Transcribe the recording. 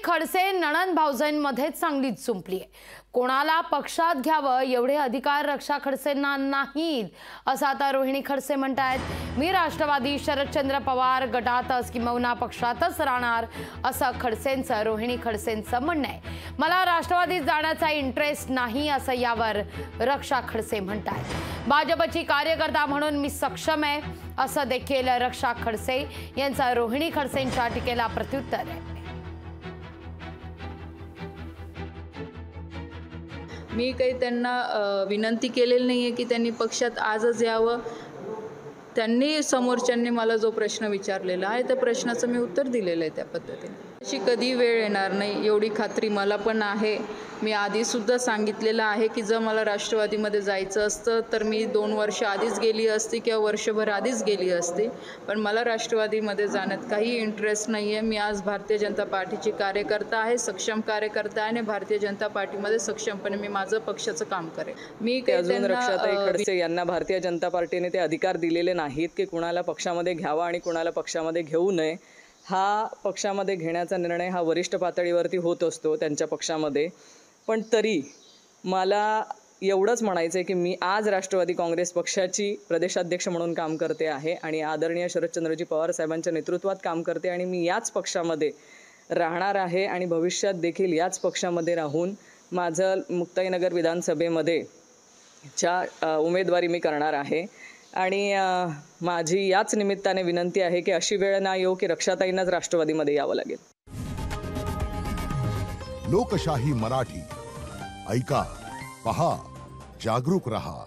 खडसे नणंद भाऊजाईंमध्येच चांगलीच जुंपली आहे। कोणाला पक्षात घ्यावं एवढे अधिकार रक्षा खडसेंना नाहीत असं आता रोहिणी खडसे म्हणतायत। मी राष्ट्रवादी शरदचंद्र पवार गटातच किंवा पक्षातच राहणार असं खडसेंचं रोहिणी खडसेंचं म्हणणं आहे। मला राष्ट्रवादीत जाण्याचा इंटरेस्ट नाही असं यावर रक्षा खडसे म्हणतायत। भाजपची कार्यकर्ता म्हणून मी सक्षम आहे असं देखील रक्षा खडसे यांचा रोहिणी खडसेंच्या टीकेला प्रत्युत्तर आहे। मी काही त्यांना विनंती केलेली नाही आहे की त्यांनी पक्षात आजच यावं। त्यांनी समोरच्यांनी मला जो प्रश्न विचारलेला आहे त्या प्रश्नाचं मी उत्तर दिलेलं आहे त्या पद्धतीने। अशी कधी वेळ येणार नाही एवढी खात्री मला पण आहे। मी आधीसुद्धा सांगितलेलं आहे की जर मला राष्ट्रवादीमध्ये जायचं असतं तर मी 2 वर्ष आधीच गेली असती किंवा वर्षभर आधीच गेली असती, पण मला राष्ट्रवादीमध्ये जाण्यात काही इंटरेस्ट नाही आहे। मी आज भारतीय जनता पार्टीची कार्यकर्ता आहे, सक्षम कार्यकर्ता आहे आणि भारतीय जनता पार्टीमध्ये सक्षमपणे मी माझं पक्षाचं काम करेन। मी अजून रक्षाताई खडसे यांना भारतीय जनता पार्टीने ते अधिकार दिलेले नाहीत की कुणाला पक्षामध्ये घ्यावा आणि कुणाला पक्षामध्ये घेऊ नये। हा पक्षामध्ये घेण्याचा निर्णय हा वरिष्ठ पातळीवरती होत असतो त्यांच्या पक्षामध्ये। पण तरी मला एवढंच म्हणायचं आहे की मी आज राष्ट्रवादी काँग्रेस पक्षाची प्रदेशाध्यक्ष म्हणून काम करते आहे आणि आदरणीय शरदचंद्रजी पवार साहेबांच्या नेतृत्वात काम करते आणि मी याच पक्षामध्ये राहणार आहे आणि भविष्यात देखील याच पक्षामध्ये राहून माझं मुक्ताईनगर विधानसभेमध्ये उमेदवारी मी करणार आहे। आणि माझी याच निमित्ताने विनंती आहे की अशी वेळ ना येऊ की रक्षाताईंनाच राष्ट्रवादीमध्ये यावं लागेल। लोकशाही मराठी ऐका, पहा, जागरूक रहा।